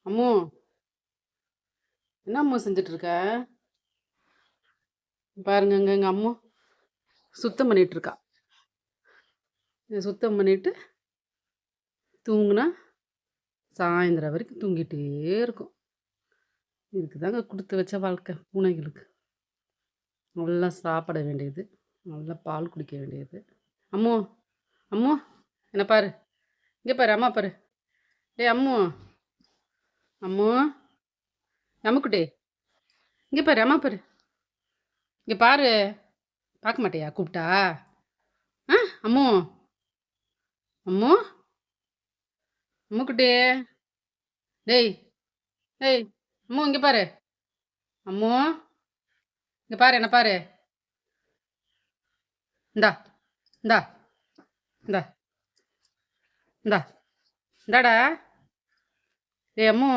அம்மு, என்ன அம்மு செஞ்சுட்டு இருக்க? பாருங்கங்க எங்கள் அம்மு சுத்தம் பண்ணிட்டு இருக்கா. இதை சுத்தம் பண்ணிட்டு தூங்குனா சாயந்தரம் வரைக்கும் தூங்கிட்டே இருக்கும். இதுக்கு தாங்க கொடுத்து வச்ச வாழ்க்கை பூனைகளுக்கு. நல்லா சாப்பிட வேண்டியது, நல்லா பால் குடிக்க வேண்டியது. அம்மு, அம்மு, என்ன பாரு, இங்கே பாரு, அம்மா பாரு. டேய் அம்மு, அம்மு, அம்முக்குட்டி, இங்கே பாரு, அம்மா பாரு, இங்கே பாரு. பார்க்க மாட்டியா கூப்பிட்டா? ஆ அம்மு, அம்மு, அம்முக்குட்டி, டேய் டேய் அம்மு இங்கே பாரு. அம்மு, இங்கே பாரு, என்ன பாரு. இந்தா இந்தா இந்தா இந்தா இந்தாடா. டேய் அம்மு,